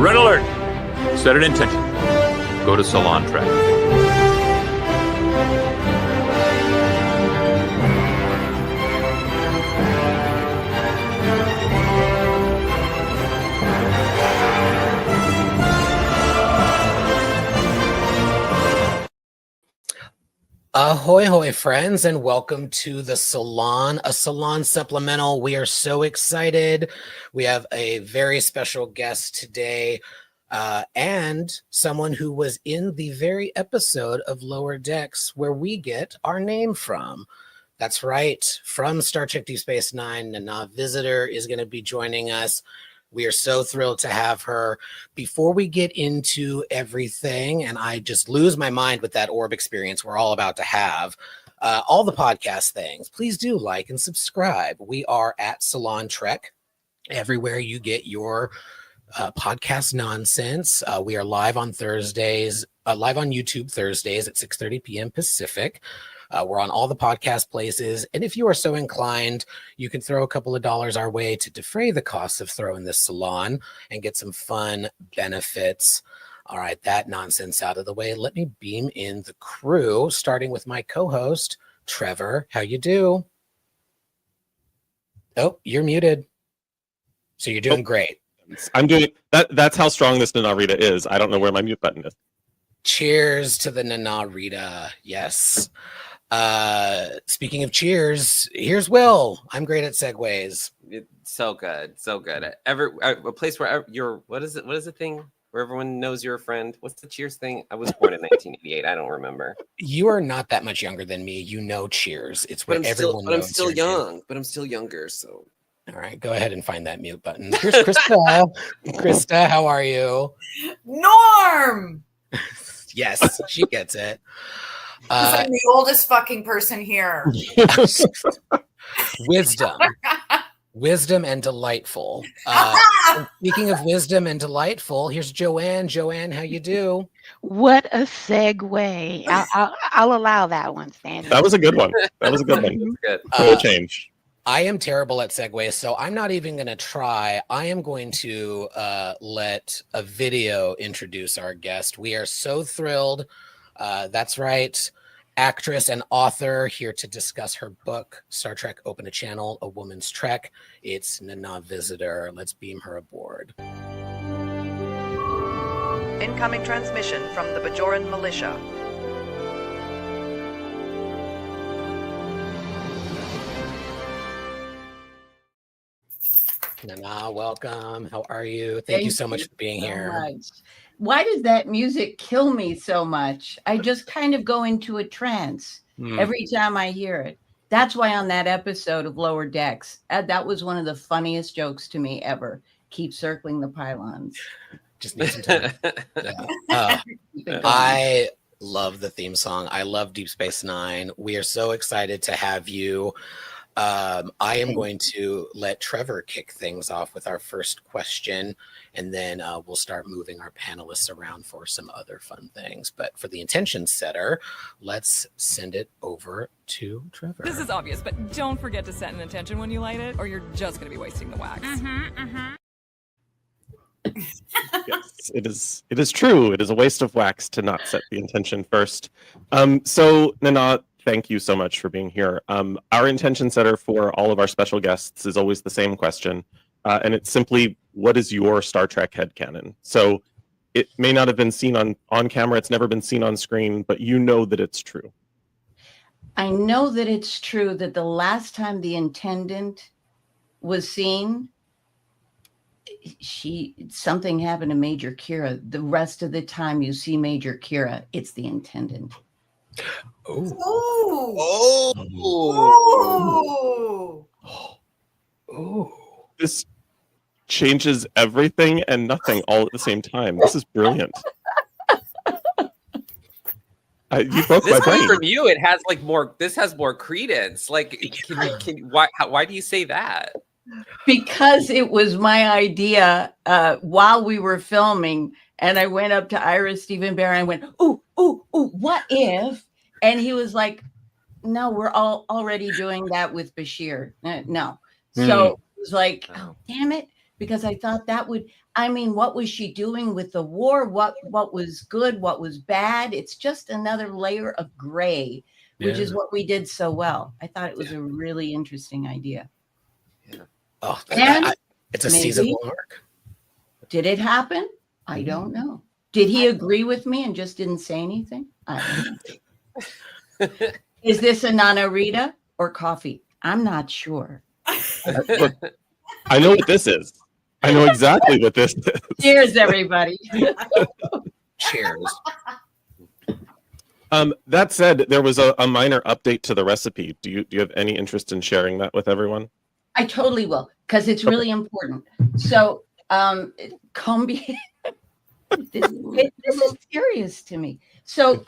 Red alert! Set an intention. Go to Salon track. Ahoy, hoy, friends, and welcome to the Salon, a Salon Supplemental. We are so excited. We have a very special guest today, and someone who was in the very episode of Lower Decks where we get our name from. That's right, from Star Trek Deep Space Nine, Nana Visitor is going to be joining us. We are so thrilled to have her. Before we get into everything, and I just lose my mind with that orb experience we're all about to have, all the podcast things, please do like and subscribe. We are at Salon Trek, everywhere you get your podcast nonsense. We are live on Thursdays, live on YouTube Thursdays at 6:30 p.m. Pacific. We're on all the podcast places. And if you are so inclined, you can throw a couple of dollars our way to defray the costs of throwing this salon and get some fun benefits. All right, that nonsense out of the way. Let me beam in the crew, starting with my co-host, Trevor. How you do? Oh, you're muted. So you're doing great. I'm doing that. That's how strong this Nanarita is. I don't know where my mute button is. Cheers to the Nanarita. Yes. Speaking of cheers, here's Will. I'm great at segues. It's so good, so good. A place where you're. What is it? What is the thing where everyone knows you're a friend? What's the Cheers thing? I was born in 1988. I don't remember. You are not that much younger than me. You know Cheers. It's what everyone knows. But I'm still young. But I'm still younger. So. All right, go ahead and find that mute button. Here's Krista. Krista, how are you? Norm. Yes, she gets it. I'm the oldest fucking person here. Wisdom and delightful. Speaking of wisdom and delightful, here's Joanne. Joanne, how you do? What a segue. I'll allow that one, Sandy. That was a good one. That was a good one. Good. Cool change. I am terrible at segues, so I'm not even going to try. I am going to let a video introduce our guest. We are so thrilled. That's right. Actress and author here to discuss her book, Star Trek Open a Channel, A Woman's Trek. It's Nana Visitor. Let's beam her aboard. Incoming transmission from the Bajoran militia. Nana, welcome. How are you? Thank you so much for being here. Why does that music kill me so much? I just kind of go into a trance every time I hear it. That's why on that episode of Lower Decks, that was one of the funniest jokes to me ever. Keep circling the pylons. Just need some time. Yeah. I love the theme song. I love Deep Space Nine. We are so excited to have you. I am going to let Trevor kick things off with our first question, and then we'll start moving our panelists around for some other fun things. But for the intention setter, let's send it over to Trevor. This is obvious, but don't forget to set an intention when you light it, or you're just going to be wasting the wax. Yes, it is true. It is a waste of wax to not set the intention first. So Nana, thank you so much for being here. Our intention setter for all of our special guests is always the same question, and it's simply, what is your Star Trek headcanon? So it may not have been seen on camera, it's never been seen on screen, but you know that it's true. I know that it's true that the last time the intendant was seen, something happened to Major Kira. The rest of the time you see Major Kira, it's the intendant. This changes everything and nothing all at the same time. This is brilliant. You broke my brain. From you, it has like more. This has more credence. Like, why do you say that? Because it was my idea while we were filming, and I went up to Ira Stephen Bear and I went, ooh, what if? And he was like, no, we're already doing that with Bashir. No. So it was like, oh, damn it. because I thought that would, I mean, what was she doing with the war? What was good? What was bad? It's just another layer of gray, which is what we did so well. I thought it was a really interesting idea. Yeah. Oh, And it's a maybe- seasonal arc. Did it happen? I don't know. Did he agree with me and just didn't say anything? I don't know. Is this a Nana Rita or coffee? I'm not sure. Look, I know what this is. I know exactly what this is. Cheers, everybody. Cheers. That said, there was a minor update to the recipe. Do you have any interest in sharing that with everyone? I totally will, because it's really important. So, combi, this is serious to me. So,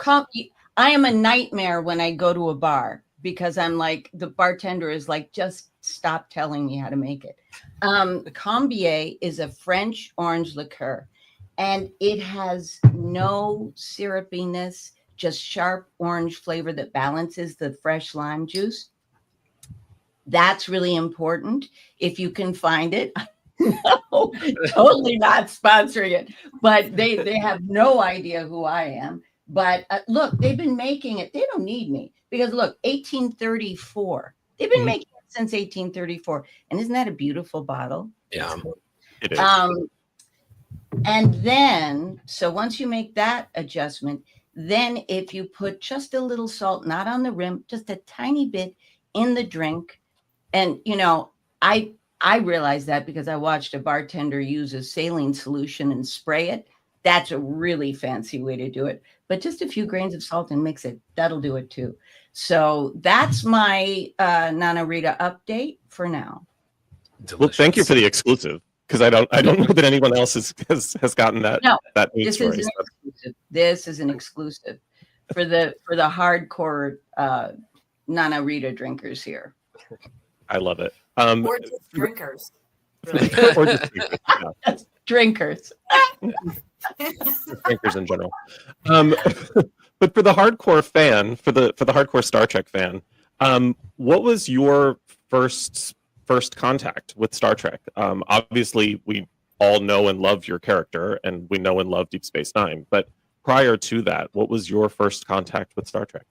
I am a nightmare when I go to a bar because I'm like, the bartender is like, just stop telling me how to make it. Combier is a French orange liqueur, and it has no syrupiness, just sharp orange flavor that balances the fresh lime juice. That's really important if you can find it. No, totally not sponsoring it, but they have no idea who I am. But look, they've been making it. They don't need me because look, 1834. They've been making it since 1834, and isn't that a beautiful bottle? Yeah, it is. And then, so once you make that adjustment, then if you put just a little salt, not on the rim, just a tiny bit in the drink, and you know, I realized that because I watched a bartender use a saline solution and spray it. That's a really fancy way to do it. But just a few grains of salt and mix it. That'll do it too. So that's my Nana Rita update for now. delicious. Well, thank you for the exclusive, because I don't know that anyone else has gotten that No, that news This story. is an exclusive. This is an exclusive for the hardcore Nana Rita drinkers here. I love it. Or just drinkers. Really. Or just Drinkers. drinkers in general. But for the hardcore fan, for the hardcore Star Trek fan, what was your first contact with Star Trek? Obviously, we all know and love your character, and we know and love Deep Space Nine. But prior to that, what was your first contact with Star Trek?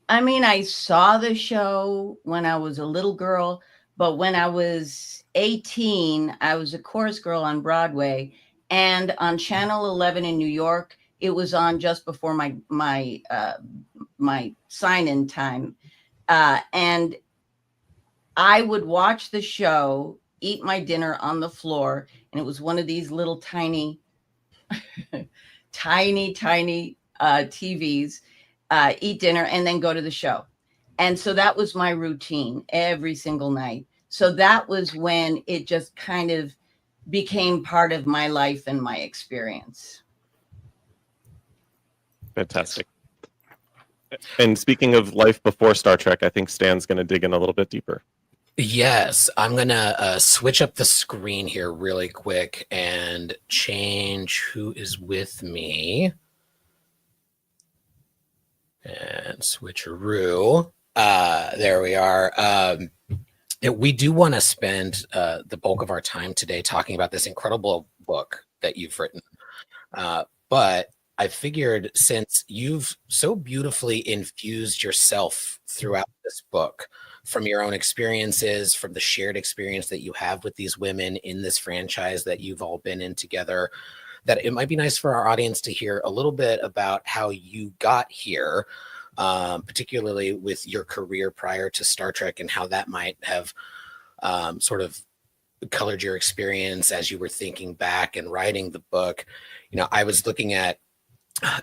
I mean, I saw the show when I was a little girl, but when I was 18, I was a chorus girl on Broadway, and on Channel 11 in New York, it was on just before my sign-in time, and I would watch the show, eat my dinner on the floor, and it was one of these little tiny, tiny TVs. Eat dinner and then go to the show. And so that was my routine every single night. So that was when it just kind of became part of my life and my experience. Fantastic. And speaking of life before Star Trek, I think Stan's going to dig in a little bit deeper. Yes, I'm gonna switch up the screen here really quick and change who is with me. And switcheroo. There we are. We do want to spend the bulk of our time today talking about this incredible book that you've written. But I figured since you've so beautifully infused yourself throughout this book, from your own experiences, from the shared experience that you have with these women in this franchise that you've all been in together, that it might be nice for our audience to hear a little bit about how you got here, particularly with your career prior to Star Trek and how that might have sort of colored your experience as you were thinking back and writing the book. You know, I was looking at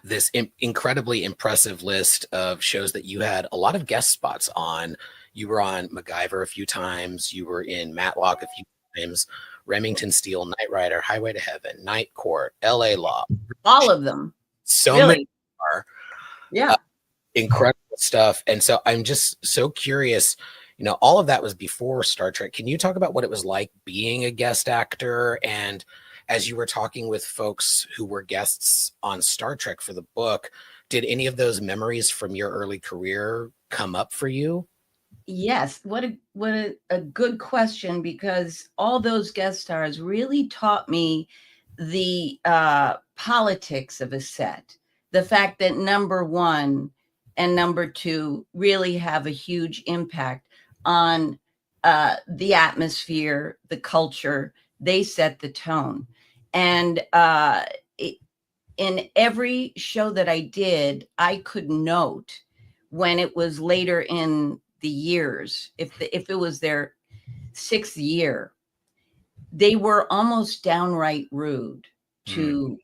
this incredibly impressive list of shows that you had a lot of guest spots on. You were on MacGyver a few times. You were in Matlock a few times. Remington Steele, Knight Rider, Highway to Heaven, Night Court, LA Law. All of them. So Really? many are. Yeah. Incredible stuff. And so I'm just so curious, you know, all of that was before Star Trek. Can you talk about what it was like being a guest actor? And as you were talking with folks who were guests on Star Trek for the book, did any of those memories from your early career come up for you? Yes, what a good question, because all those guest stars really taught me the politics of a set. The fact that number one and number two really have a huge impact on the atmosphere, the culture. They set the tone. And in every show that I did, I could note when it was later in the years, if it was their 6th year, they were almost downright rude to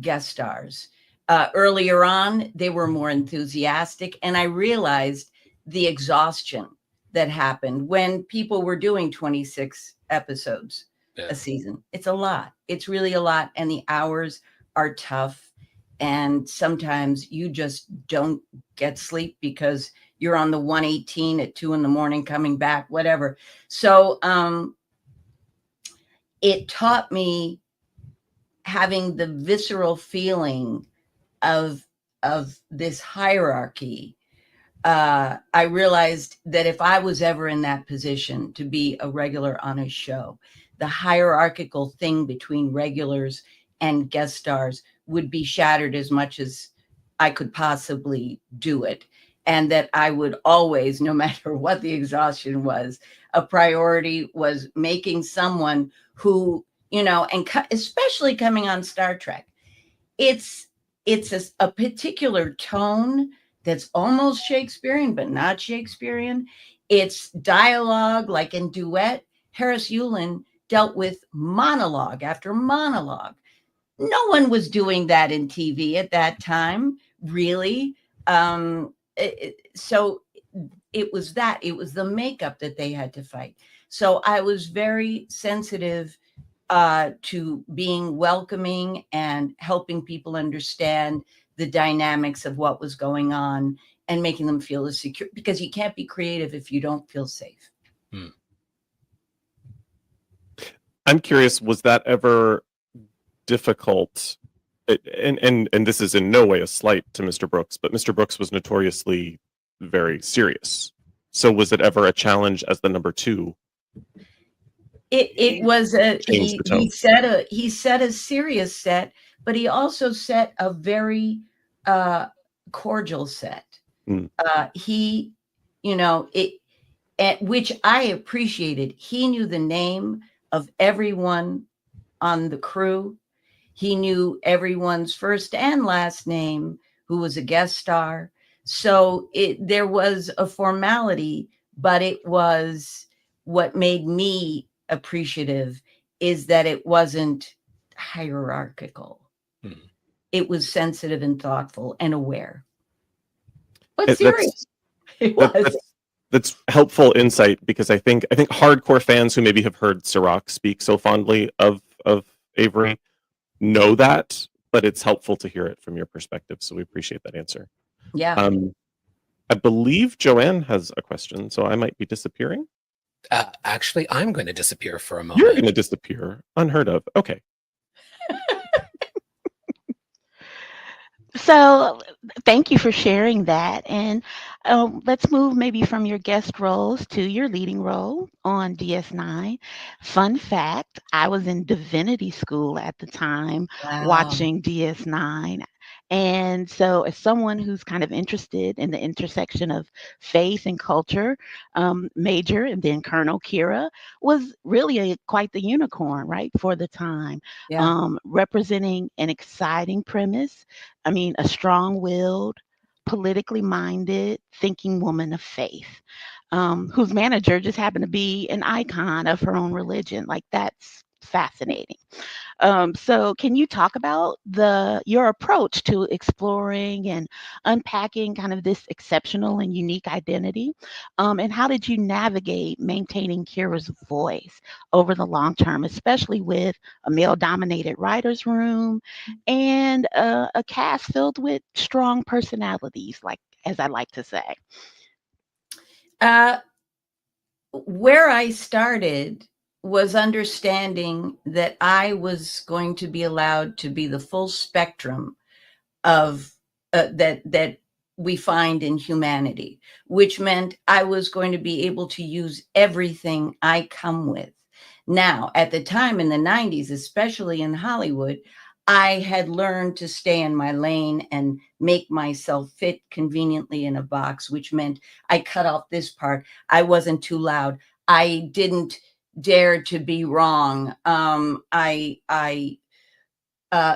guest stars. Earlier on, they were more enthusiastic, and I realized the exhaustion that happened when people were doing 26 episodes a season. It's a lot. It's really a lot, and the hours are tough, and sometimes you just don't get sleep because you're on the 118 at 2 a.m. coming back, whatever. So it taught me having the visceral feeling of this hierarchy. I realized that if I was ever in that position to be a regular on a show, the hierarchical thing between regulars and guest stars would be shattered as much as I could possibly do it. And that I would always, no matter what the exhaustion was, a priority was making someone who, and especially coming on Star Trek, it's a particular tone that's almost Shakespearean, but not Shakespearean. It's dialogue, like in Duet. Harris Yulin dealt with monologue after monologue. No one was doing that in TV at that time, really. So it was the makeup that they had to fight. So I was very sensitive to being welcoming and helping people understand the dynamics of what was going on and making them feel as secure, because you can't be creative if you don't feel safe. I'm curious, was that ever difficult? And this is in no way a slight to Mr. Brooks, but Mr. Brooks was notoriously very serious. So was it ever a challenge as the number two? It was he set a serious set, but he also set a very cordial set. He, which I appreciated. He knew the name of everyone on the crew. He knew everyone's first and last name who was a guest star. So there was a formality, but it was what made me appreciative is that it wasn't hierarchical. It was sensitive and thoughtful and aware. But serious. It was. That's helpful insight, because I think hardcore fans who maybe have heard Sirach speak so fondly of Avery know that, but it's helpful to hear it from your perspective. So we appreciate that answer. Yeah. I believe Joanne has a question, so I might be disappearing. Actually, I'm going to disappear for a moment. You're going to disappear. Unheard of. Okay. So thank you for sharing that. And let's move maybe from your guest roles to your leading role on DS9. Fun fact, I was in divinity school at the time watching DS9. And so as someone who's kind of interested in the intersection of faith and culture, Major and then Colonel Kira was really quite the unicorn, right, for the time, representing an exciting premise. I mean, a strong-willed, politically minded, thinking woman of faith, whose manager just happened to be an icon of her own religion. Like, that's fascinating. So can you talk about your approach to exploring and unpacking kind of this exceptional and unique identity? And how did you navigate maintaining Kira's voice over the long term, especially with a male-dominated writer's room and a cast filled with strong personalities, like, as I like to say? Where I started was understanding that I was going to be allowed to be the full spectrum of that we find in humanity, which meant I was going to be able to use everything I come with. Now, at the time in the 90s, especially in Hollywood, I had learned to stay in my lane and make myself fit conveniently in a box, which meant I cut off this part. I wasn't too loud. I didn't dare to be wrong. I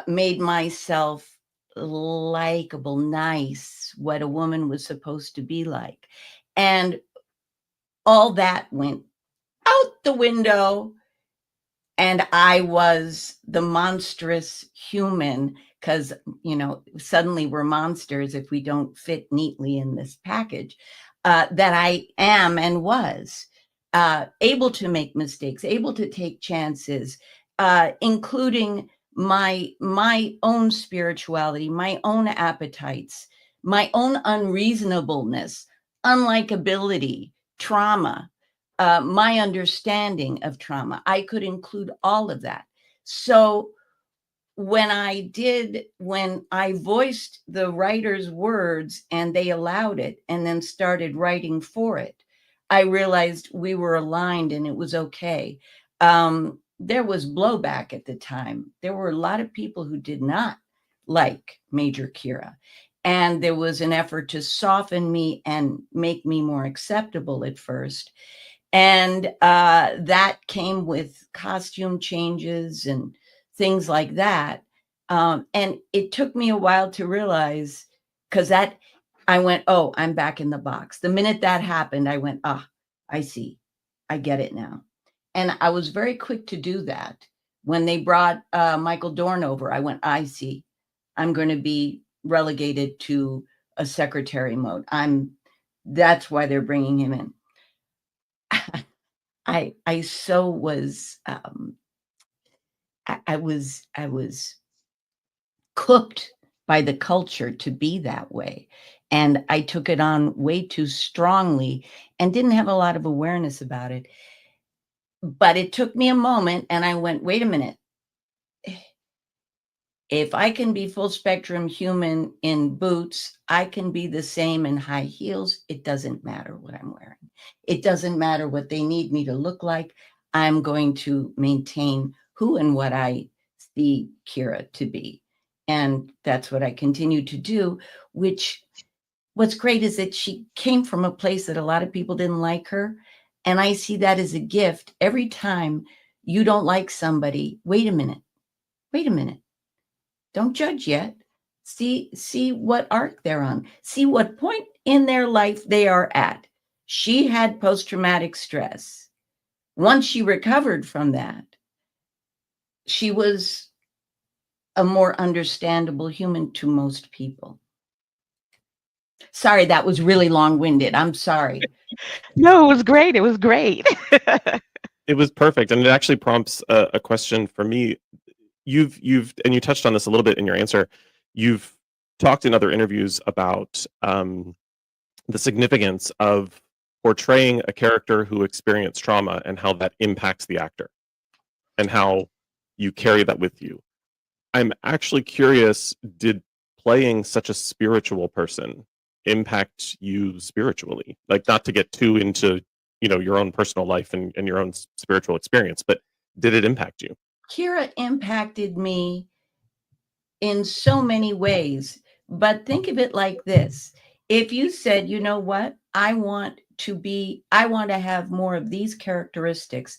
made myself likable, nice, what a woman was supposed to be like. And all that went out the window. And I was the monstrous human because, suddenly we're monsters if we don't fit neatly in this package, that I am and was able to make mistakes, able to take chances, including my own spirituality, my own appetites, my own unreasonableness, unlikability, trauma, my understanding of trauma. I could include all of that. So when I voiced the writer's words and they allowed it and then started writing for it, I realized we were aligned and it was okay. There was blowback at the time. There were a lot of people who did not like Major Kira. And there was an effort to soften me and make me more acceptable at first. And that came with costume changes and things like that. And it took me a while to realize, because I went, oh, I'm back in the box. The minute that happened, I went, I see. I get it now. And I was very quick to do that. When they brought Michael Dorn over, I went, I see. I'm going to be relegated to a secretary mode. That's why they're bringing him in. I was cooked by the culture to be that way. And I took it on way too strongly and didn't have a lot of awareness about it. But it took me a moment and I went, wait a minute. If I can be full spectrum human in boots, I can be the same in high heels. It doesn't matter what I'm wearing. It doesn't matter what they need me to look like. I'm going to maintain who and what I see Kira to be. And that's what I continue to do, what's great is that she came from a place that a lot of people didn't like her. And I see that as a gift. Every time you don't like somebody, wait a minute. Don't judge yet. See what arc they're on. See what point in their life they are at. She had post-traumatic stress. Once she recovered from that, she was a more understandable human to most people. Sorry, that was really long-winded. I'm sorry. No, it was great. It was great. It was perfect, and it actually prompts a question for me. You've and you touched on this a little bit in your answer. You've talked in other interviews about the significance of portraying a character who experienced trauma and how that impacts the actor and how you carry that with you. I'm actually curious, did playing such a spiritual person impact you spiritually? Like, not to get too into, your own personal life and your own spiritual experience, but did it impact you? Kira impacted me in so many ways, but think of it like this. If you said, you know what, I want to have more of these characteristics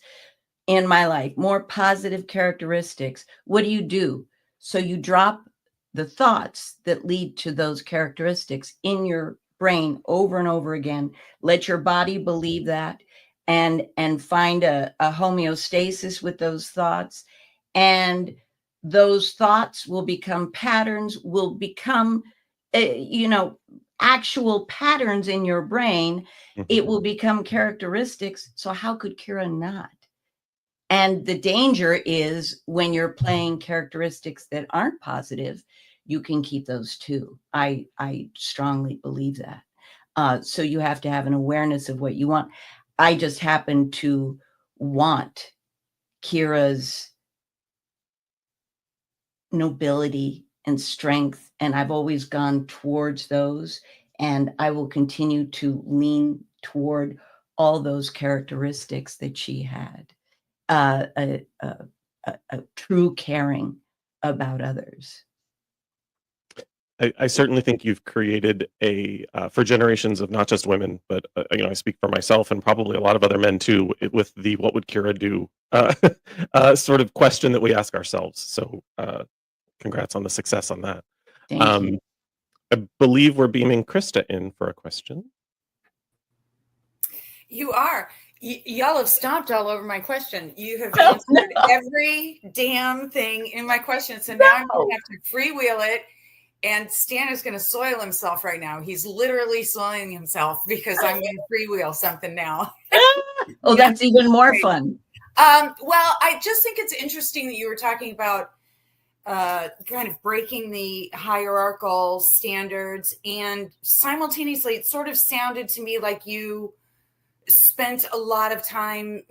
in my life, more positive characteristics, what do? So you drop the thoughts that lead to those characteristics in your brain over and over again. Let your body believe that and find a homeostasis with those thoughts. And those thoughts will become patterns, will become, actual patterns in your brain. It will become characteristics. So how could Kira not? And the danger is when you're playing characteristics that aren't positive, you can keep those too. I strongly believe that. So you have to have an awareness of what you want. I just happen to want Kira's nobility and strength, and I've always gone towards those. And I will continue to lean toward all those characteristics that she had. A true caring about others. I certainly think you've created for generations of not just women, but I speak for myself and probably a lot of other men too, with the "what would Kira do" sort of question that we ask ourselves. So, congrats on the success on that. Thank you. I believe we're beaming Krista in for a question. You are. Y'all have stomped all over my question. You have answered every damn thing in my question. So now I'm going to have to freewheel it. And Stan is going to soil himself right now. He's literally soiling himself because I'm going to freewheel something now. Oh, that's even more fun. Well, I just think it's interesting that you were talking about kind of breaking the hierarchical standards, and simultaneously it sort of sounded to me like you spent a lot of time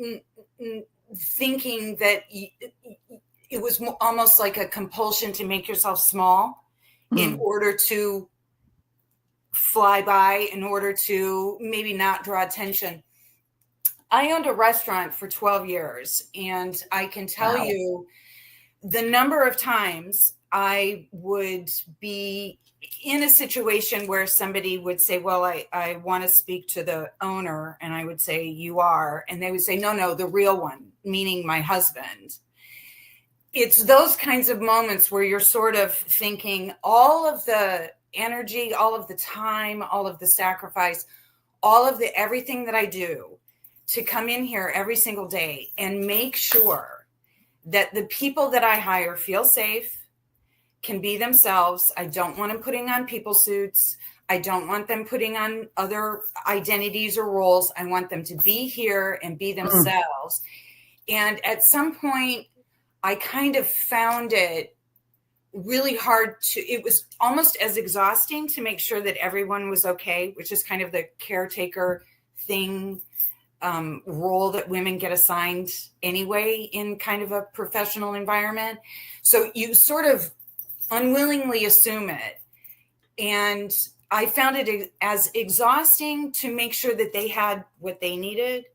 thinking that it was almost like a compulsion to make yourself small in order to fly by, in order to maybe not draw attention. I owned a restaurant for 12 years, and I can tell you the number of times I would be in a situation where somebody would say, well, I want to speak to the owner. And I would say, you are. And they would say, no, the real one, meaning my husband. It's those kinds of moments where you're sort of thinking all of the energy, all of the time, all of the sacrifice, all of everything that I do to come in here every single day and make sure that the people that I hire feel safe, can be themselves. I don't want them putting on people suits. I don't want them putting on other identities or roles. I want them to be here and be themselves. And at some point, I kind of found it really hard it was almost as exhausting to make sure that everyone was okay, which is kind of the caretaker thing, role that women get assigned anyway in kind of a professional environment. So you sort of unwillingly assume it. And I found it as exhausting to make sure that they had what they needed.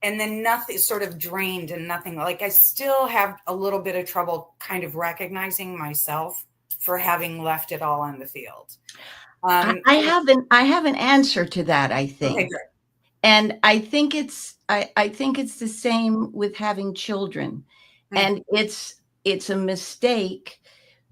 And then nothing, sort of drained and nothing. Like I still have a little bit of trouble kind of recognizing myself for having left it all on the field. I have an answer to that, I think. Okay, great. And I think it's the same with having children. And it's a mistake.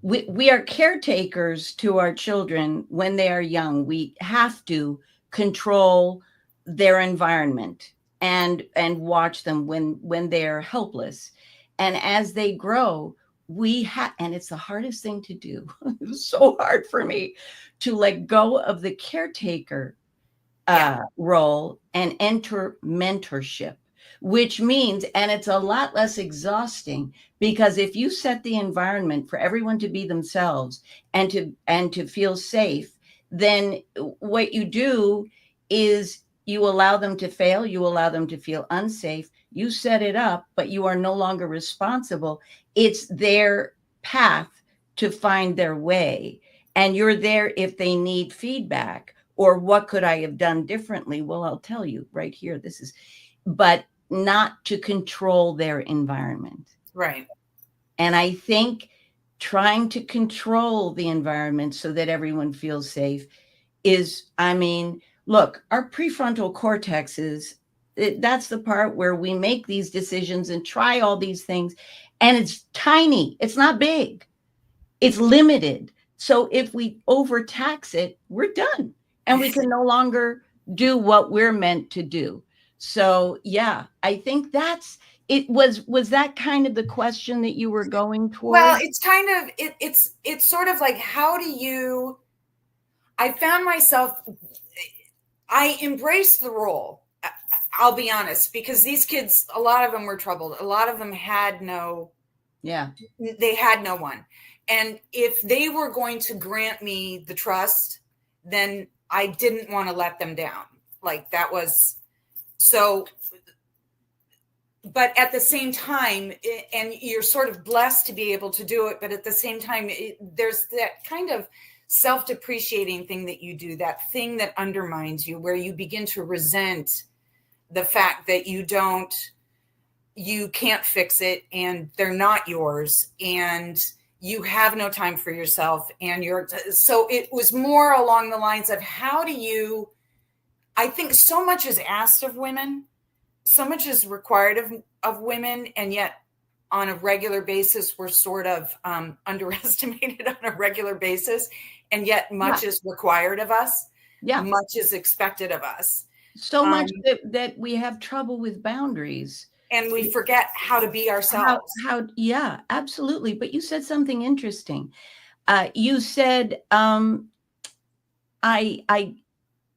We are caretakers to our children when they are young. We have to control their environment and watch them when they're helpless. And as they grow, and it's the hardest thing to do. It's so hard for me to let go of the caretaker role and enter mentorship, which means, and it's a lot less exhausting, because if you set the environment for everyone to be themselves and to feel safe, then what you do is you allow them to fail, you allow them to feel unsafe, you set it up, but you are no longer responsible. It's their path to find their way. And you're there if they need feedback or what could I have done differently? Well, I'll tell you right here, but not to control their environment. Right. And I think trying to control the environment so that everyone feels safe is, look, our prefrontal cortex that's the part where we make these decisions and try all these things. And it's tiny. It's not big. It's limited. So if we overtax it, we're done. And we can no longer do what we're meant to do. So, yeah, I think was that kind of the question that you were going toward? Well, it's kind of, it's sort of like, I found myself, I embraced the role. I'll be honest, because these kids, a lot of them were troubled. A lot of them had they had no one. And if they were going to grant me the trust, then I didn't want to let them down. Like that was so, but at the same time, and you're sort of blessed to be able to do it. But at the same time, there's that kind of self-depreciating thing that you do, that thing that undermines you, where you begin to resent the fact that you can't fix it, and they're not yours, and you have no time for yourself, and so it was more along the lines of, how do you, I think so much is asked of women, so much is required of women, and yet on a regular basis, we're sort of underestimated on a regular basis, and yet much is required of us. Much is expected of us. So much that we have trouble with boundaries. And we forget how to be ourselves. Yeah, absolutely. But you said something interesting. You said,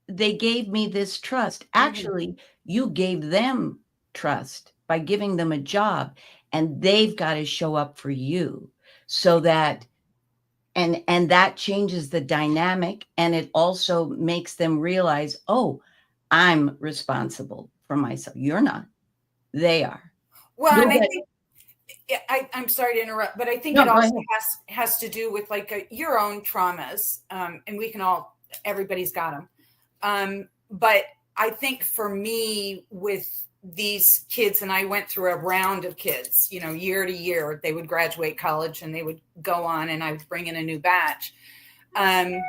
they gave me this trust. Actually, you gave them trust by giving them a job, and they've got to show up for you, so that, and that changes the dynamic, and it also makes them realize, oh, I'm responsible for myself. You're not. They are. Well, and I think, I'm sorry to interrupt, but I think it also has to do with like your own traumas, and we can all, everybody's got them. But I think for me, with these kids, and I went through a round of kids, year to year, they would graduate college and they would go on, and I would bring in a new batch. I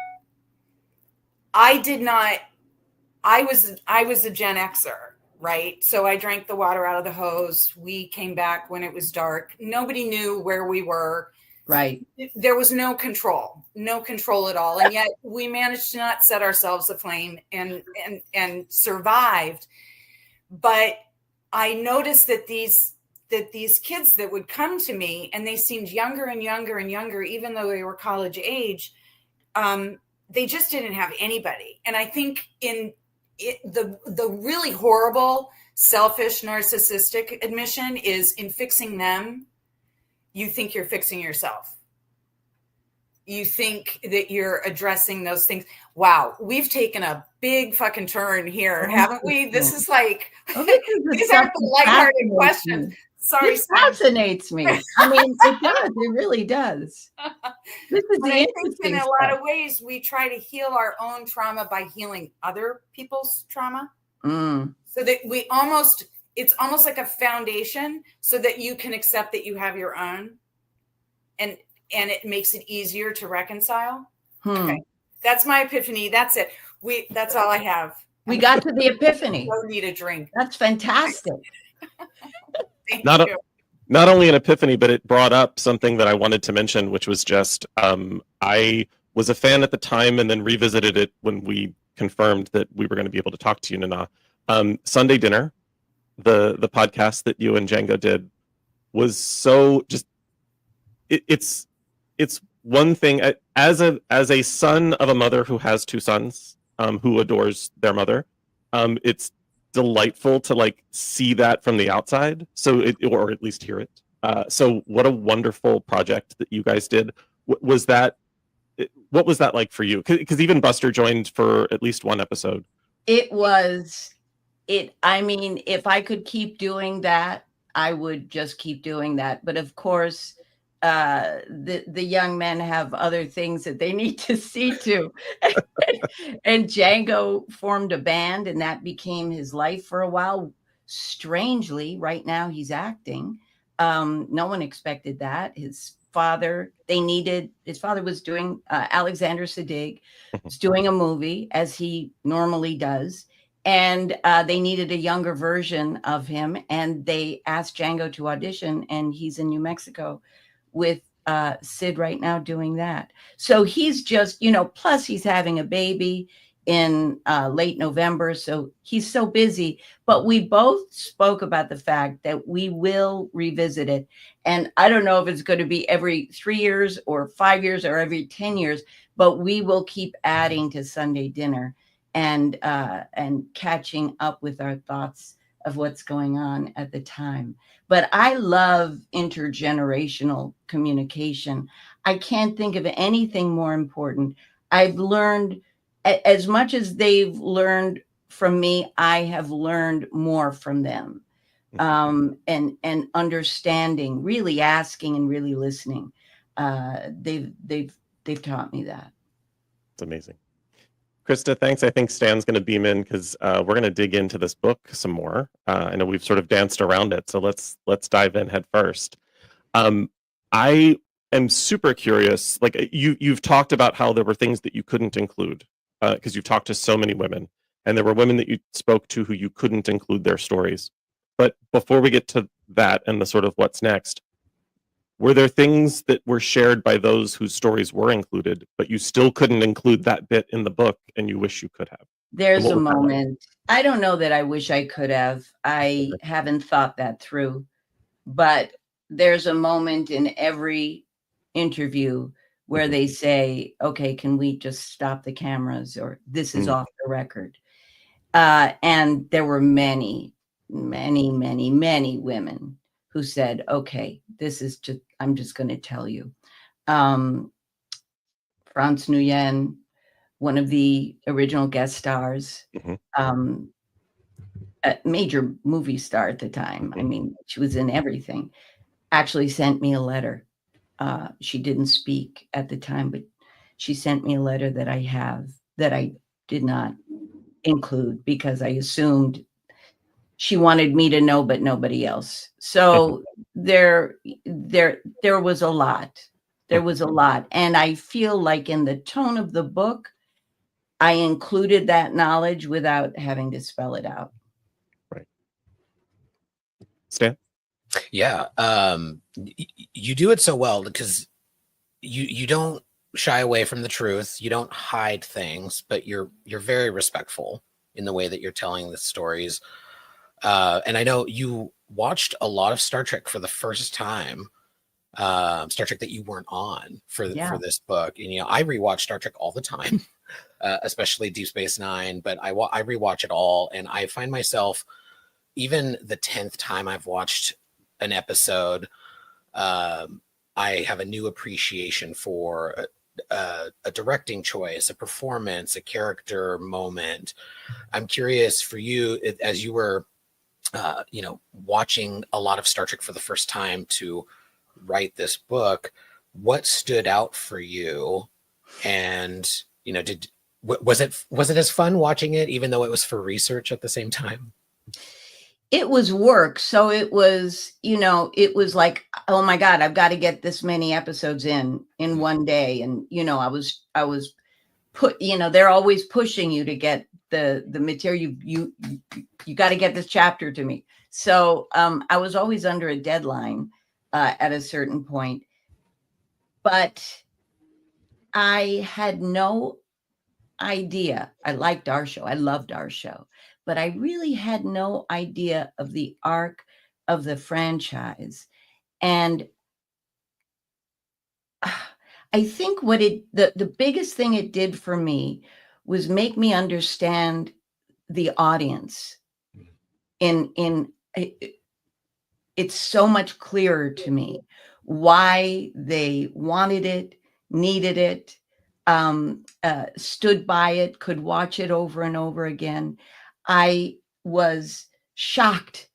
was a Gen Xer, right? So I drank the water out of the hose. We came back when it was dark. Nobody knew where we were. Right. There was no control at all. And yet we managed to not set ourselves aflame and survived. But I noticed that these kids that would come to me, and they seemed younger and younger and younger, even though they were college age, they just didn't have anybody. And I think the really horrible, selfish, narcissistic admission is, in fixing them, you think you're fixing yourself. You think that you're addressing those things. Wow, we've taken a big fucking turn here, haven't we? This is like, these aren't the lighthearted questions. Sorry, this fascinates me. I mean, it does. It really does. This is but I think in a lot of ways, we try to heal our own trauma by healing other people's trauma. So that it's almost like a foundation, so that you can accept that you have your own, and it makes it easier to reconcile. Okay, that's my epiphany. That's it. That's all I have. We got to the epiphany. Go need a drink. That's fantastic. Not only an epiphany, but it brought up something that I wanted to mention, which was just, I was a fan at the time, and then revisited it when we confirmed that we were going to be able to talk to you, Nana. Sunday Dinner, the podcast that you and Django did, was so just, it's one thing, as a son of a mother who has two sons, who adores their mother, it's delightful to like see that from the outside, or at least hear it. So what a wonderful project that you guys did. What was that like for you? Because even Buster joined for at least one episode. I mean, if I could keep doing that, I would just keep doing that. But of course, the young men have other things that they need to see to. And Django formed a band, and that became his life for a while. Strangely, right now he's acting. No one expected that. His father was doing, Alexander Siddig was doing a movie, as he normally does. And they needed a younger version of him. And they asked Django to audition, and he's in New Mexico with Sid right now doing that. So he's just, plus he's having a baby in late November. So he's so busy. But we both spoke about the fact that we will revisit it. And I don't know if it's going to be every 3 years or 5 years or every 10 years, but we will keep adding to Sunday Dinner and catching up with our thoughts of what's going on at the time. But I love intergenerational communication. I can't think of anything more important. I've learned, as much as they've learned from me, I have learned more from them. And understanding, really asking and really listening. They've taught me that. It's amazing. Krista, thanks. I think Stan's going to beam in because we're going to dig into this book some more. I know we've sort of danced around it, so let's dive in head first. I am super curious. Like you've talked about how there were things that you couldn't include because you've talked to so many women, and there were women that you spoke to who you couldn't include their stories. But before we get to that and the sort of what's next, were there things that were shared by those whose stories were included, but you still couldn't include that bit in the book and you wish you could have? There's a moment. I don't know that I wish I could have. I haven't thought that through. But there's a moment in every interview where they say, okay, can we just stop the cameras, or this is off the record? And there were many, many, many, many women who said, okay, this is just, I'm just going to tell you. France Nguyen, one of the original guest stars, a major movie star at the time. I mean, she was in everything, actually sent me a letter. She didn't speak at the time, but she sent me a letter that I have that I did not include because I assumed she wanted me to know, but nobody else. So there was a lot. There was a lot. And I feel like in the tone of the book, I included that knowledge without having to spell it out. Right. Stan? Yeah. You do it so well because you don't shy away from the truth. You don't hide things, but you're very respectful in the way that you're telling the stories. And I know you watched a lot of Star Trek for the first time, Star Trek that you weren't on for this book. And, I rewatch Star Trek all the time, especially Deep Space Nine, but I rewatch it all. And I find myself, even the 10th time I've watched an episode, I have a new appreciation for a directing choice, a performance, a character moment. I'm curious for you, as you were watching a lot of Star Trek for the first time to write this book, what stood out for you? And, was it as fun watching it, even though it was for research at the same time? It was work. So it was, it was like, oh my God, I've got to get this many episodes in one day. And, I was put, they're always pushing you to get the material. You got to get this chapter to me. So I was always under a deadline at a certain point, but I had no idea. I liked our show. I loved our show, but I really had no idea of the arc of the franchise. And I think what the biggest thing it did for me was make me understand the audience. It's so much clearer to me why they wanted it, needed it, stood by it, could watch it over and over again. I was shocked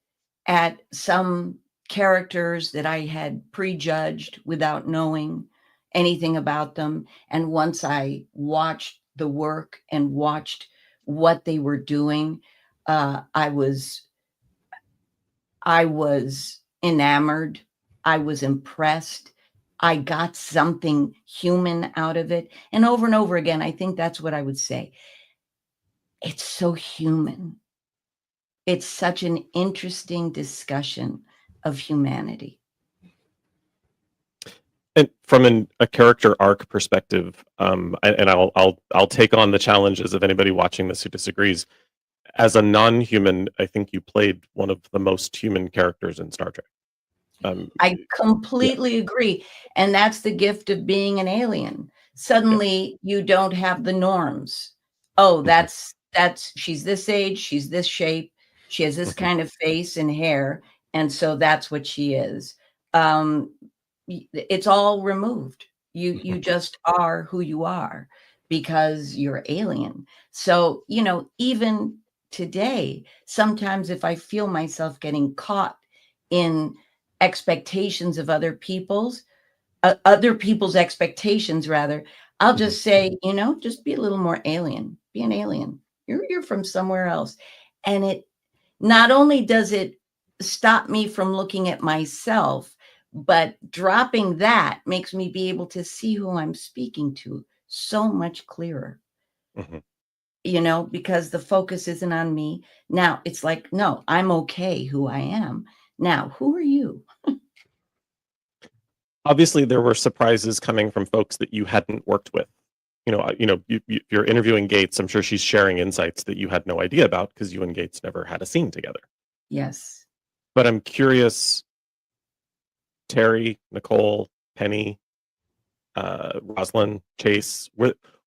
at some characters that I had prejudged without knowing anything about them. And once I watched the work and watched what they were doing, I was enamored. I was impressed. I got something human out of it. And over again, I think that's what I would say. It's so human. It's such an interesting discussion of humanity. And from a character arc perspective, and I'll take on the challenges of anybody watching this who disagrees. As a non-human, I think you played one of the most human characters in Star Trek. I completely agree. And that's the gift of being an alien. Suddenly you don't have the norms. Oh, that's she's this age, she's this shape, she has this kind of face and hair, and so that's what she is. It's all removed. You just are who you are because you're alien. So, even today, sometimes if I feel myself getting caught in expectations of other people's expectations, rather, I'll just say, just be a little more alien. Be an alien. You're from somewhere else. And it not only does it stop me from looking at myself, but dropping that makes me be able to see who I'm speaking to so much clearer. Because the focus isn't on me. Now it's like, no, I'm okay who I am. Now, who are you? Obviously, there were surprises coming from folks that you hadn't worked with. You're interviewing Gates. I'm sure she's sharing insights that you had no idea about because you and Gates never had a scene together. Yes. But I'm curious, Terry, Nicole, Penny, Rosalind, Chase,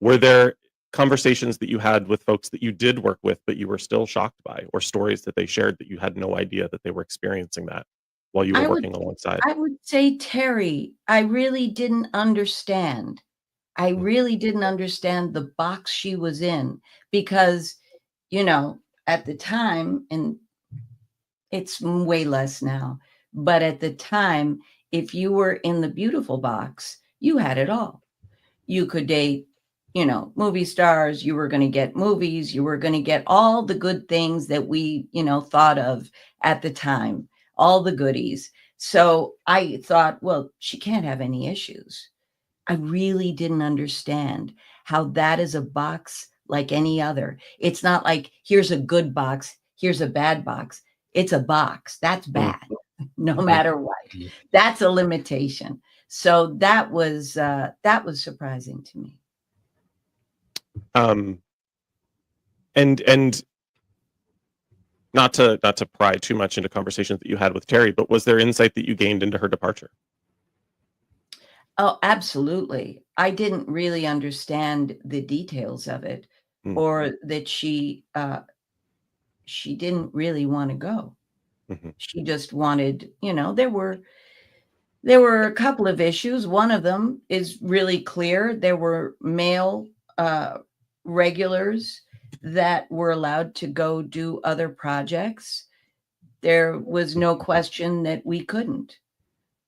were there conversations that you had with folks that you did work with, but you were still shocked by, or stories that they shared that you had no idea that they were experiencing that while you were working alongside? I would say Terry, I really didn't understand. I really didn't understand the box she was in because, at the time, and it's way less now, but at the time, if you were in the beautiful box, you had it all. You could date, movie stars, you were going to get movies, you were going to get all the good things that we, thought of at the time, all the goodies. So I thought, well, she can't have any issues. I really didn't understand how that is a box like any other. It's not like here's a good box, here's a bad box. It's a box. That's bad, no matter what. That's a limitation. So that was surprising to me. And not to pry too much into conversations that you had with Terry, but was there insight that you gained into her departure? Oh, absolutely. I didn't really understand the details of it, or that she didn't really want to go. She just wanted, there were a couple of issues. One of them is really clear. There were male regulars that were allowed to go do other projects. There was no question that we couldn't.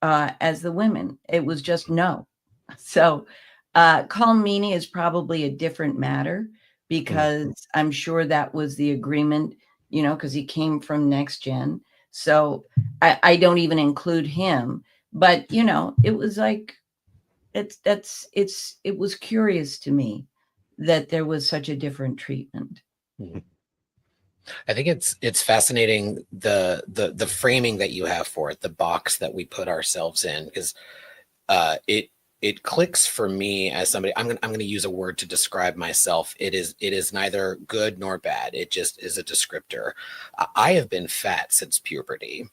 As the women, it was just no. So Colm Meaney is probably a different matter because I'm sure that was the agreement, because he came from Next Gen. So I don't even include him, but it was like, it was curious to me that there was such a different treatment. I think it's fascinating the framing that you have for it, the box that we put ourselves in, because it clicks for me as somebody. I'm going to use a word to describe myself. It is neither good nor bad. It just is a descriptor. I have been fat since puberty,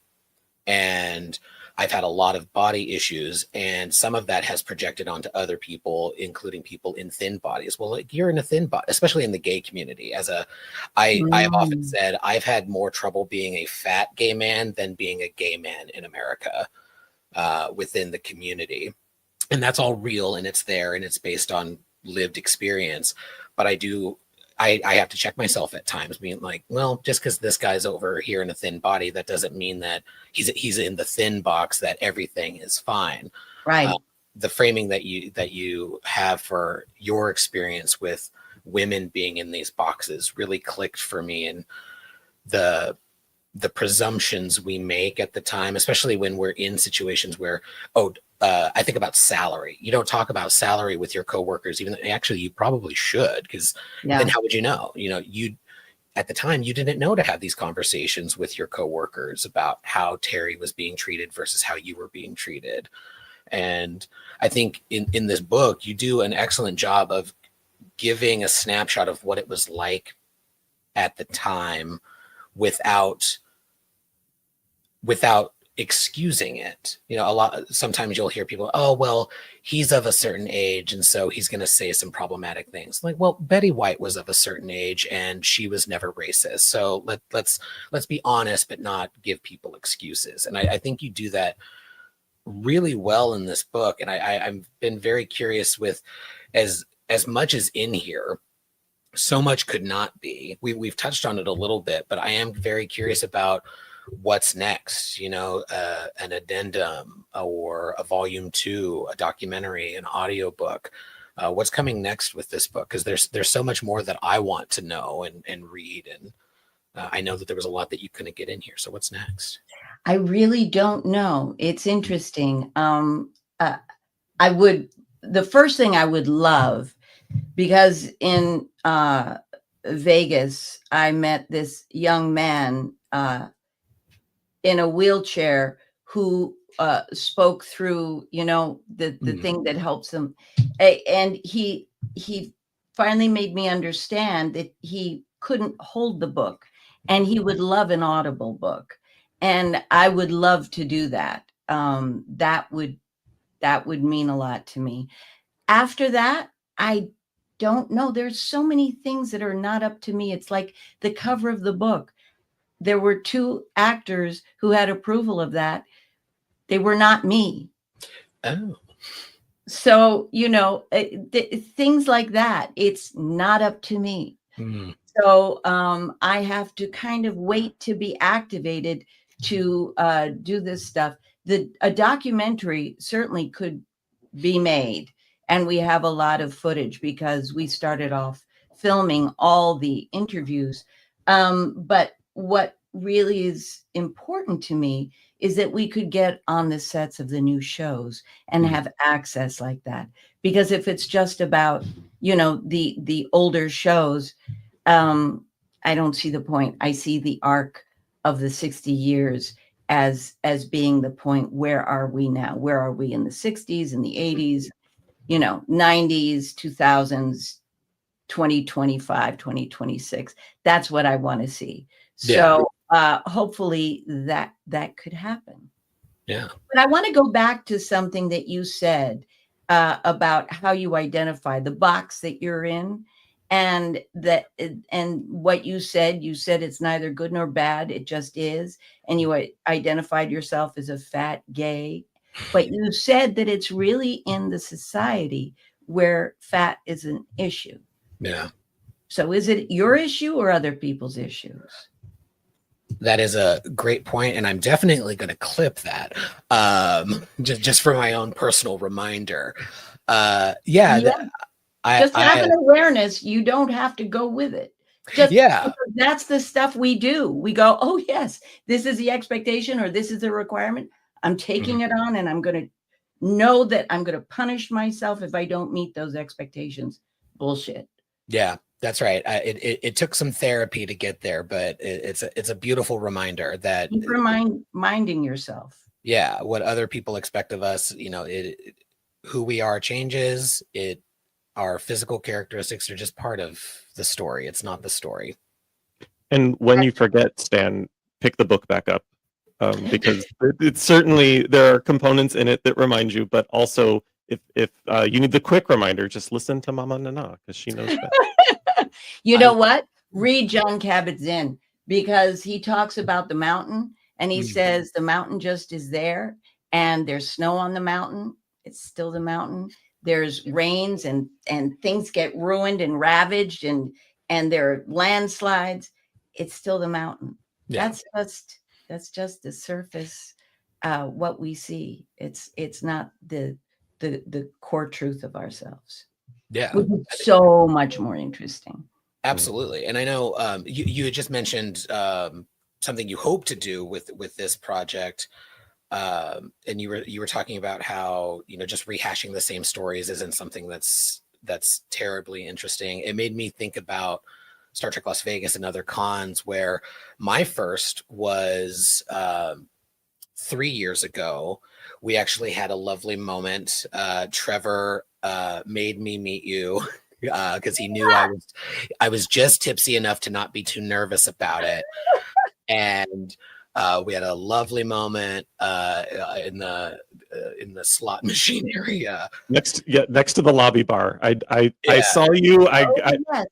and I've had a lot of body issues, and some of that has projected onto other people, including people in thin bodies. Well, like, you're in a thin body, especially in the gay community. I have often said I've had more trouble being a fat gay man than being a gay man in America within the community. And that's all real, and it's there, and it's based on lived experience. But I have to check myself at times, being like, well, just because this guy's over here in a thin body, that doesn't mean that he's in the thin box, that everything is fine. Right. The framing that you have for your experience with women being in these boxes really clicked for me, and the presumptions we make at the time, especially when we're in situations where, I think about salary. You don't talk about salary with your coworkers, even though actually you probably should, because then how would you know? You at the time you didn't know to have these conversations with your coworkers about how Terry was being treated versus how you were being treated. And I think in this book, you do an excellent job of giving a snapshot of what it was like at the time without excusing it. Sometimes you'll hear people, oh, well, he's of a certain age, and so he's going to say some problematic things. Like, well, Betty White was of a certain age and she was never racist. So let's be honest, but not give people excuses. And I think you do that really well in this book. And I've been very curious with as much as in here, so much could not be. We've touched on it a little bit, but I am very curious about what's next, an addendum or a volume 2, a documentary, an audiobook. What's coming next with this book? Because there's so much more that I want to know and read, and I know that there was a lot that you couldn't get in here. So what's next? I really don't know. It's interesting. The first thing I would love, because in Vegas, I met this young man in a wheelchair who spoke through, the thing that helps him. And he finally made me understand that he couldn't hold the book and he would love an audible book. And I would love to do that. That would mean a lot to me. After that, I don't know. There's so many things that are not up to me. It's like the cover of the book. There were 2 actors who had approval of that. They were not me. Oh. So, things like that, it's not up to me. So I have to kind of wait to be activated to do this stuff. A documentary certainly could be made. And we have a lot of footage because we started off filming all the interviews. But what really is important to me is that we could get on the sets of the new shows and have access like that. Because if it's just about, the older shows, I don't see the point. I see the arc of the 60 years as being the point. Where are we now? Where are we in the 60s, in the 80s, 90s, 2000s, 2025, 2026? That's what I want to see. So hopefully that could happen. Yeah. But I want to go back to something that you said about how you identify the box that you're in. And what you said it's neither good nor bad. It just is. And you identified yourself as a fat gay, but you said that it's really in the society where fat is an issue. Yeah. So is it your issue or other people's issues? That is a great point, and I'm definitely going to clip that just for my own personal reminder. Just have an awareness. You don't have to go with it. That's the stuff we do. We go, oh yes, this is the expectation or this is the requirement. I'm taking it on, and I'm going to know that I'm going to punish myself if I don't meet those expectations. Bullshit. Yeah, that's right. It took some therapy to get there, but it's a beautiful reminder that keep reminding yourself. Yeah, what other people expect of us, who we are changes. Our physical characteristics are just part of the story. It's not the story. And when you forget, Stan, pick the book back up, because it's certainly there are components in it that remind you, but also if you need the quick reminder, just listen to Mama Nana because she knows that. You know what? Read John Kabat-Zinn, because he talks about the mountain and he says the mountain just is there and there's snow on the mountain. It's still the mountain. There's rains and things get ruined and ravaged and there are landslides. It's still the mountain. Yeah. That's just the surface, what we see. It's not the core truth of ourselves. Yeah. Which is so much more interesting. Absolutely. And I know you had just mentioned something you hope to do with this project. And you were talking about how, just rehashing the same stories isn't something that's terribly interesting. It made me think about Star Trek Las Vegas and other cons, where my first was 3 years ago. We actually had a lovely moment. Trevor made me meet you because he knew I was just tipsy enough to not be too nervous about it. And we had a lovely moment in the slot machine area next to the lobby bar. I saw you. Yes.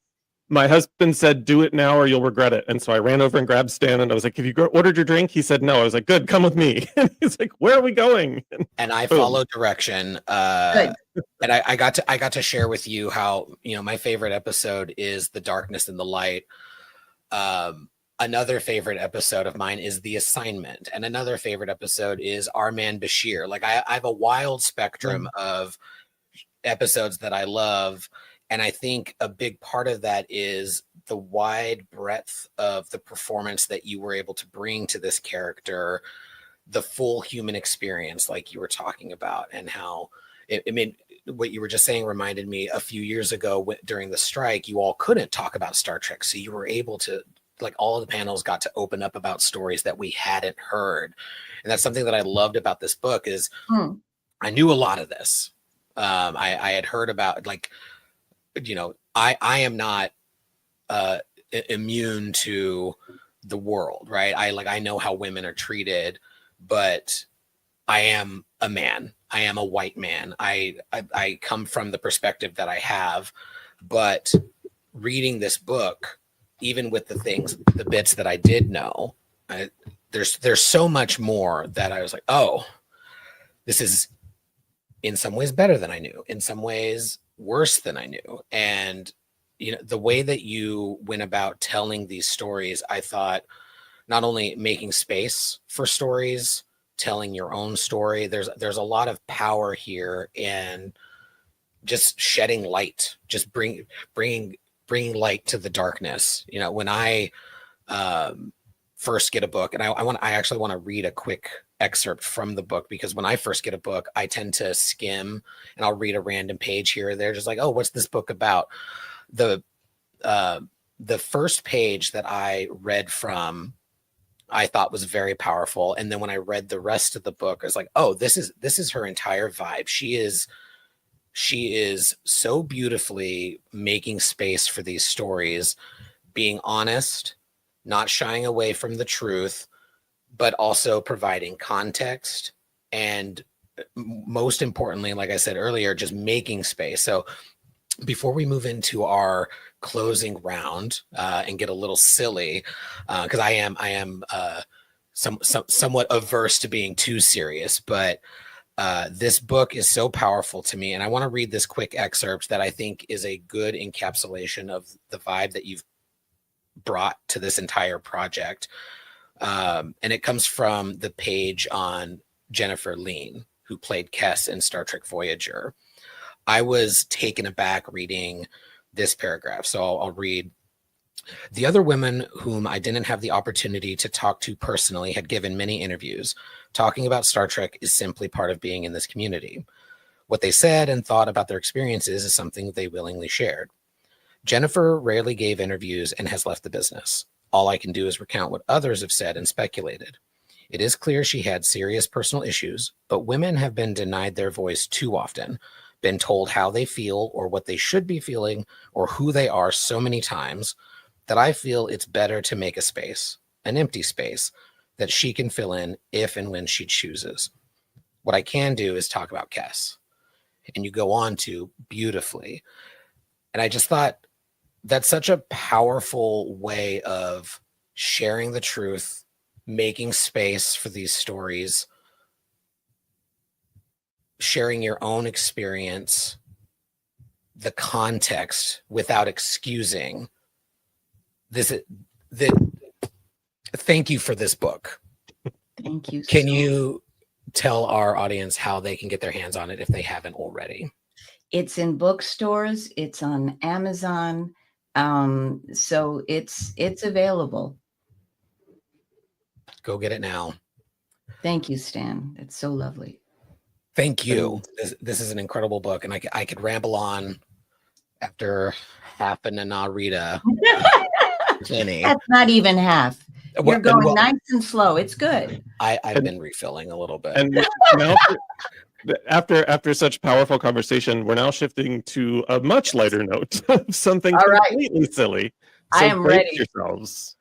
My husband said, "Do it now or you'll regret it." And so I ran over and grabbed Stan and I was like, "Have you ordered your drink?" He said, "No." I was like, "Good, come with me." And he's like, "Where are we going?" And I followed direction. And I got to share with you how, my favorite episode is The Darkness and the Light. Another favorite episode of mine is The Assignment. And another favorite episode is Our Man Bashir. Like I have a wild spectrum of episodes that I love. And I think a big part of that is the wide breadth of the performance that you were able to bring to this character, the full human experience, like you were talking about, and how I mean, what you were just saying reminded me a few years ago during the strike, you all couldn't talk about Star Trek. So you were able to, like, all of the panels got to open up about stories that we hadn't heard. And that's something that I loved about this book is I knew a lot of this. I had heard about, like, you know, I am not immune to the world, right? I know how women are treated, but I am a man. I am a white man. I come from the perspective that I have, but reading this book, even with the bits that I did know, there's so much more that I was like, oh, this is in some ways better than I knew, in some ways worse than I knew. And, you know, the way that you went about telling these stories, I thought not only making space for stories, telling your own story, there's a lot of power here in just shedding light, just bringing light to the darkness. You know, when I first get a book, and I actually want to read a quick excerpt from the book, because when I first get a book, I tend to skim and I'll read a random page here or there, just like, oh, what's this book about? The first page that I read from, I thought was very powerful. And then when I read the rest of the book, I was like, oh, this is her entire vibe. She is so beautifully making space for these stories, being honest, not shying away from the truth, but also providing context. And most importantly, like I said earlier, just making space. So before we move into our closing round and get a little silly, because I am somewhat averse to being too serious, but this book is so powerful to me, and I want to read this quick excerpt that I think is a good encapsulation of the vibe that you've brought to this entire project. And it comes from the page on Jennifer Lean, who played Kes in Star Trek Voyager. I was taken aback reading this paragraph, so I'll read. The other women whom I didn't have the opportunity to talk to personally had given many interviews. Talking about Star Trek is simply part of being in this community. What they said and thought about their experiences is something they willingly shared. Jennifer rarely gave interviews and has left the business. All I can do is recount what others have said and speculated. It is clear she had serious personal issues, but women have been denied their voice too often, been told how they feel or what they should be feeling or who they are so many times that I feel it's better to make a space, an empty space, that she can fill in if and when she chooses. What I can do is talk about Kes. And you go on to beautifully. And I just thought that's such a powerful way of sharing the truth, making space for these stories, sharing your own experience, the context without excusing this. Thank you for this book. Thank you. Can you tell our audience how they can get their hands on it if they haven't already? It's in bookstores. It's on Amazon. So it's available. Go get it now. Thank you, Stan. It's so lovely. Thank you. This is an incredible book, and I could ramble on after half an Anarita. That's not even half. You're going nice and slow. It's good. I've been refilling a little bit. And now, after such powerful conversation, we're now shifting to a much lighter note, something completely silly. So I am ready. Yourselves.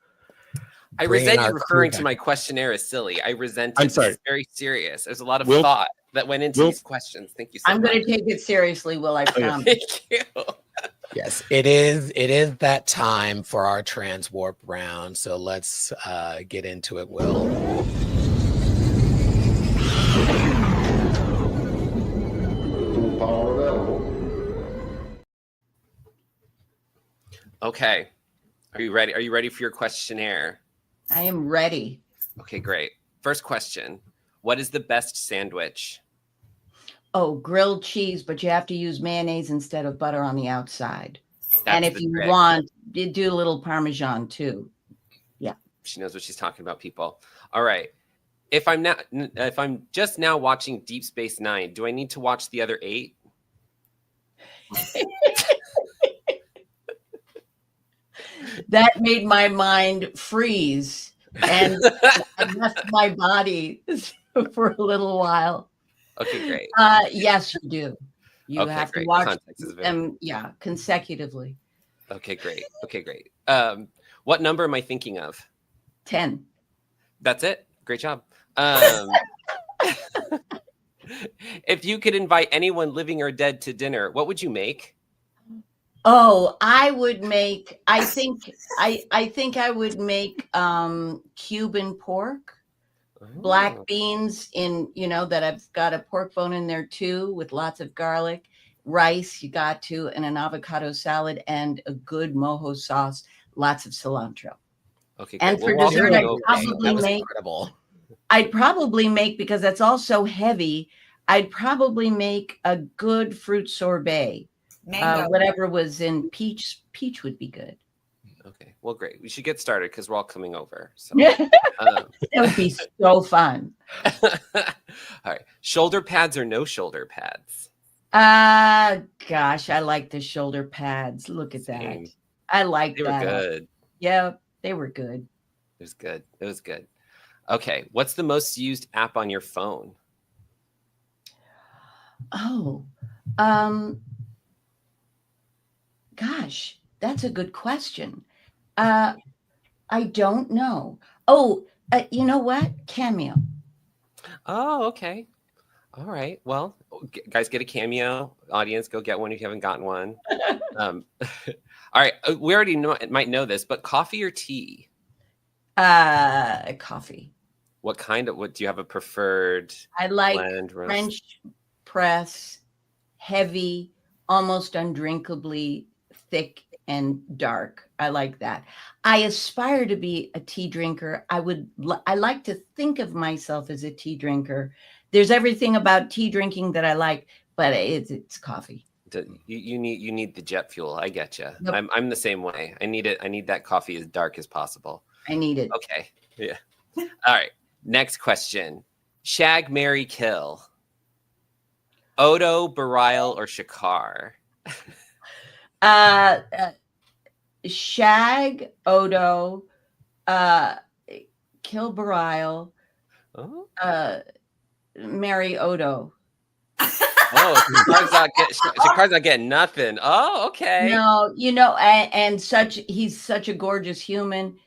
I resent you referring to my questionnaire as silly. I resent it. Sorry. It's very serious. There's a lot of thought that went into these questions. Thank you so much. I'm going to take it seriously, Will. I promise. Thank you. Yes, it is that time for our Transwarp round. So let's get into it, Will. Okay. Are you ready? Are you ready for your questionnaire? I am ready. Okay, great. First question. What is the best sandwich? Oh, grilled cheese, but you have to use mayonnaise instead of butter on the outside. And That's if the you trick. want, you do a little Parmesan too. Yeah. She knows what she's talking about, people. All right. If I'm just now watching Deep Space Nine, do I need to watch the other 8? That made my mind freeze, and I left my body for a little while. Okay, great. Yes, you do. You Okay, have to great. watch Context is very- them, yeah, consecutively. Okay, great. Okay, great. What number am I thinking of? 10. That's it. Great job. If you could invite anyone living or dead to dinner, what would you make? Oh, I would make. I think I would make Cuban pork, black Oh, beans that I've got a pork bone in there too, with lots of garlic, rice. You got to, and an avocado salad and a good mojo sauce, lots of cilantro. okay, And great. for We'll dessert, walk over. That was incredible. I'd probably make, because that's all so heavy, I'd probably make a good fruit sorbet. Mango. Whatever was in peach would be good. Okay, well, great. We should get started because we're all coming over. So, That would be so fun. all right. Shoulder pads or no shoulder pads? Gosh, I like the shoulder pads. Look at Same. that. I like They were that. good. Yeah, they were good. It was good. It was good. Okay, what's the most used app on your phone? Oh, gosh, that's a good question. I don't know. Oh, you know what? Cameo. Oh, okay. All right. Well, guys, get a Cameo. Audience, go get one if you haven't gotten one. All right. We already might know this, but coffee or tea? Coffee. What do you have a preferred? I like blend, roast? French press, heavy, almost undrinkably thick and dark. I like that. I aspire to be a tea drinker. I like to think of myself as a tea drinker. There's everything about tea drinking that I like, but it's coffee. You need the jet fuel. I get you. Yep. I'm the same way. I need it. I need that coffee as dark as possible. I need it. Okay. Yeah. All right. Next question. Shag, marry, kill. Odo, Bareil, or Shakar? Shag, Odo, kill Bareil, Oh, marry Odo. Shakar's not getting nothing. Oh, okay. No, and he's such a gorgeous human,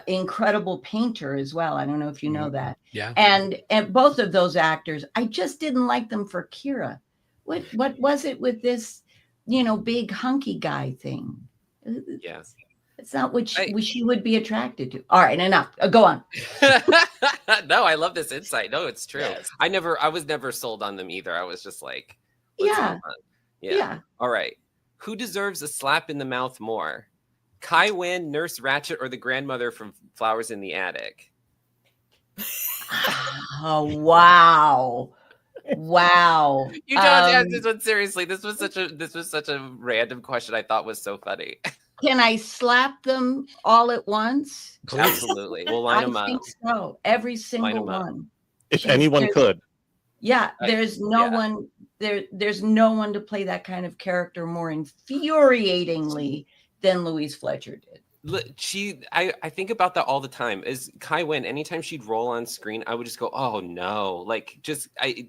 incredible painter as well. I don't know if you know that. Yeah. And both of those actors, I just didn't like them for Kira. What was it with this, big hunky guy thing? Yes. It's not what she would be attracted to. All right, enough. Go on. No, I love this insight. No, it's true. Yes. I was never sold on them either. I was just like, Yeah. yeah. All right. Who deserves a slap in the mouth more? Kai Wynn, Nurse Ratchet, or the grandmother from Flowers in the Attic? Oh, wow. Wow. You don't have to answer this one seriously. This was such a random question. I thought was so funny. Can I slap them all at once? Absolutely. We'll line them I up. think so. Every Line single 'em up. one. If anyone could. Yeah, there's no yeah. one there's no one to play that kind of character more infuriatingly than Louise Fletcher did. I think about that all the time. Is Kai Wynn, anytime she'd roll on screen, I would just go, oh no. Like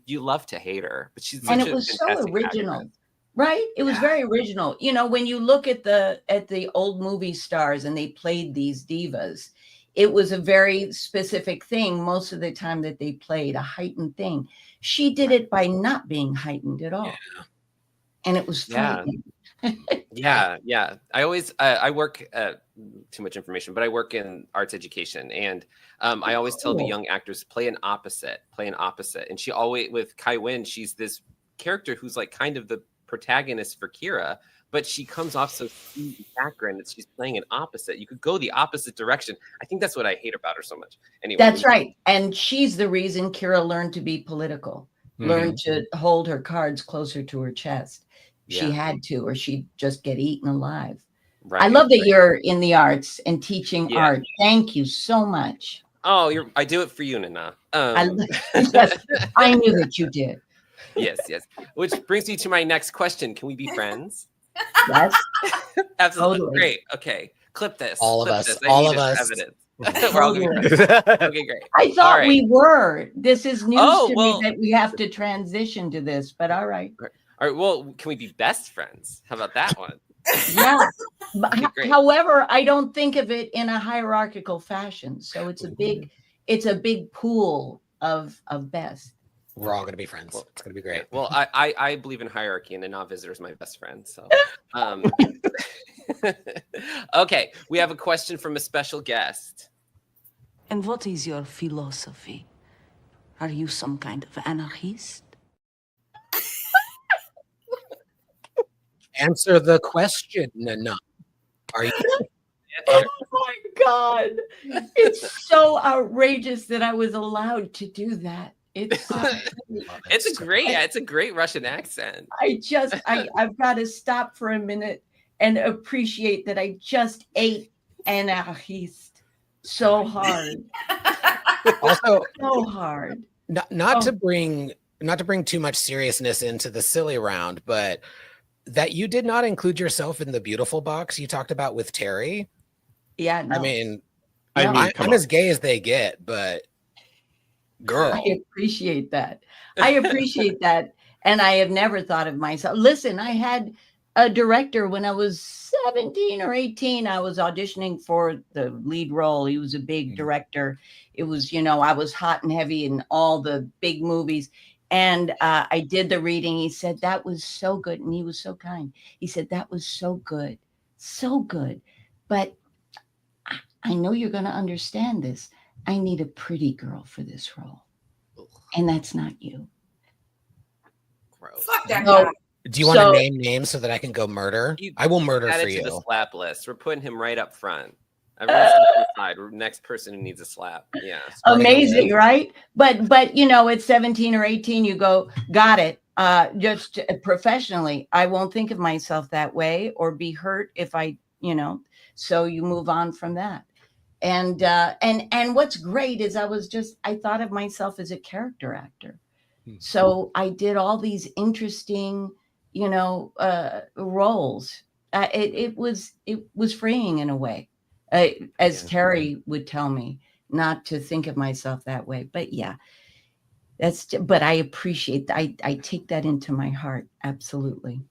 you love to hate her, but she's And such it a was so fantastic original. actress. Right? It was very original. When you look at the old movie stars and they played these divas, it was a very specific thing most of the time that they played, a heightened thing. She did it by not being heightened at all. Yeah. And it was frightening. Yeah. I always I work too much information, but I work in arts education, and I always tell the young actors play an opposite. And she always, with Kai Wynn, she's this character who's like kind of the protagonist for Kira, but she comes off so sweet and saccharine that she's playing an opposite. You could go the opposite direction. I think that's what I hate about her so much. Anyway, That's right. And she's the reason Kira learned to be political. learned to hold her cards closer to her chest. She Yeah. had to, or she'd just get eaten alive. Right. I love that you're in the arts and teaching Yeah. art. Thank you so much. Oh, I do it for you, Nana. Yes, I knew that you did. Yes. Which brings me to my next question. Can we be friends? Yes. Absolutely. Totally. Great. Okay. Clip this. All of Clip us. this. I all need of it for us. evidence. We're all gonna be Totally. friends. Okay, great. I thought All right. we were. This is news Oh, to well- me that we have to transition to this, but all right. All right. Well, can we be best friends? How about that one? Yeah. But Okay, great. however, I don't think of it in a hierarchical fashion. So it's a big pool of best. We're all going to be friends. It's going to be great. Well, I believe in hierarchy, and Nana Visitor is my best friend. So, okay, we have a question from a special guest. And what is your philosophy? Are you some kind of anarchist? Answer the question, Nana. Are you? Oh my God. It's so outrageous that I was allowed to do that. It's so It's a great Russian accent. I've got to stop for a minute and appreciate that I just ate anarchist so hard. Also, So hard. not to bring too much seriousness into the silly round, but that you did not include yourself in the beautiful box you talked about with Terry. Yeah, no. I mean, come I'm on. as gay as they get, but girl. I appreciate that. I appreciate that. And I have never thought of myself. Listen, I had a director when I was 17 or 18. I was auditioning for the lead role. He was a big director. It was, I was hot and heavy in all the big movies. And I did the reading. He said, that was so good. And he was so kind. He said, that was so good. So good. But I know you're going to understand this. I need a pretty girl for this role. And that's not you. Gross. Fuck that No. guy. Do you want to name names so that I can go murder? I will murder Add for it to the you. slap list. We're putting him right up front. Everyone's on the side. Next person who needs a slap. Yeah. Amazing, right? But at 17 or 18, you go, got it. Just professionally, I won't think of myself that way or be hurt if I, so you move on from that. And what's great is I thought of myself as a character actor. So I did all these interesting, roles. It was freeing in a way, as Terry would tell me, not to think of myself that way. But yeah, but I appreciate that. I take that into my heart. Absolutely.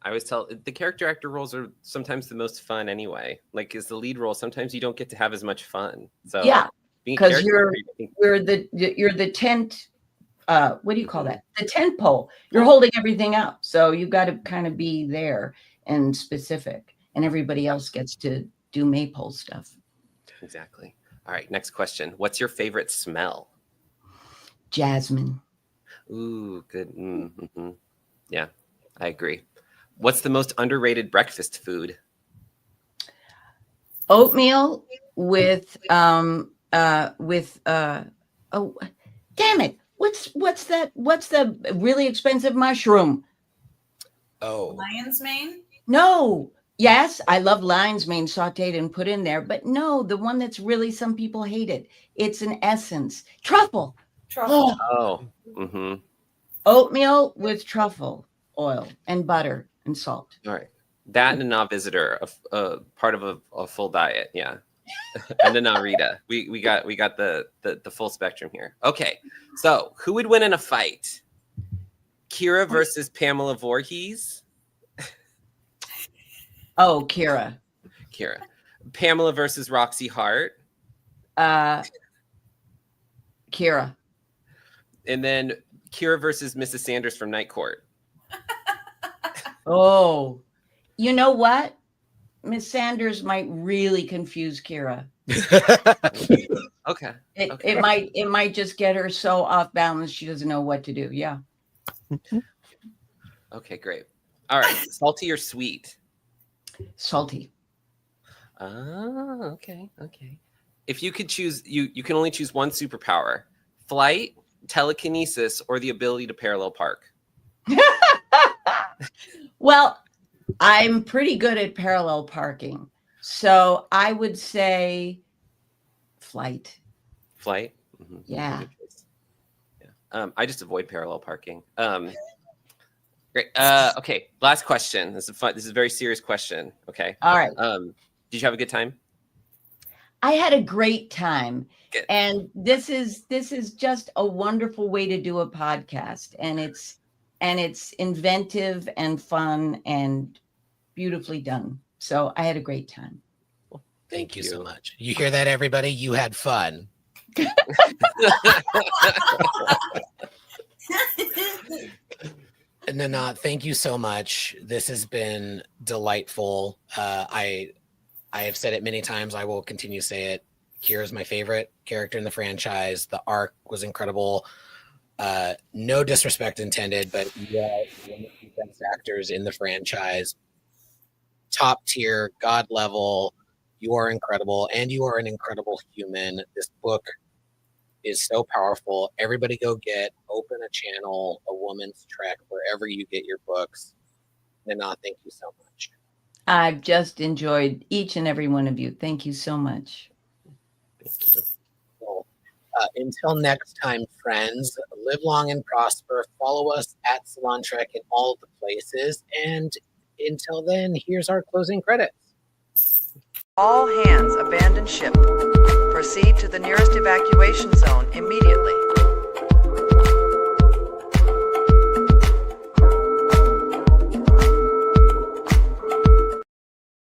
I always tell the character actor roles are sometimes the most fun anyway. Like as the lead role, sometimes you don't get to have as much fun. So yeah, because you're the the tent. What do you call that? The tent pole. You're holding everything up. So you've got to kind of be there and specific, and everybody else gets to do maypole stuff. Exactly. All right. Next question. What's your favorite smell? Jasmine. Ooh, good. Mm-hmm. Yeah, I agree. What's the most underrated breakfast food? Oatmeal with oh, damn it. What's that? What's the really expensive mushroom? Oh, Lion's mane? No. Yes, I love lion's mane sauteed and put in there, but no, the one that's really, some people hate it. It's an essence. Truffle. Truffle. Oh. Mm-hmm. Oatmeal with truffle oil and butter and salt. All right. That and a na visitor, a part of a full diet. Yeah. And a na Rita. We got the full spectrum here. Okay. So who would win in a fight? Kira versus Pamela Voorhees? Oh, Kira. Pamela versus Roxy Hart? Kira. And then Kira versus Mrs. Sanders from Night Court. Oh, you know what? Miss Sanders might really confuse Kira. Okay. It might just get her so off balance she doesn't know what to do. Yeah. Okay, great. All right. Salty or sweet? Salty. Okay. If you could choose, you can only choose one superpower: flight, telekinesis, or the ability to parallel park? Well, I'm pretty good at parallel parking. So I would say flight. Flight? Mm-hmm. Yeah. Yeah. I just avoid parallel parking. Great. Okay. Last question. This is fun. This is a very serious question. Okay. All right. Did you have a good time? I had a great time. Good. And this is just a wonderful way to do a podcast. And it's inventive and fun and beautifully done. So I had a great time. Thank you so much. You hear that, everybody? You had fun. Nana, thank you so much. This has been delightful. I have said it many times. I will continue to say it. Kira's my favorite character in the franchise. The arc was incredible. No disrespect intended, but you are one of the best actors in the franchise. Top tier, God level. You are incredible, and you are an incredible human. This book is so powerful. Everybody go open a channel, A Woman's Trek, wherever you get your books. Nana, thank you so much. I've just enjoyed each and every one of you. Thank you so much. Thank you. Well, until next time, friends, live long and prosper. Follow us at Salon Trek in all of the places. And until then, here's our closing credits. All hands abandon ship. Proceed to the nearest evacuation zone immediately.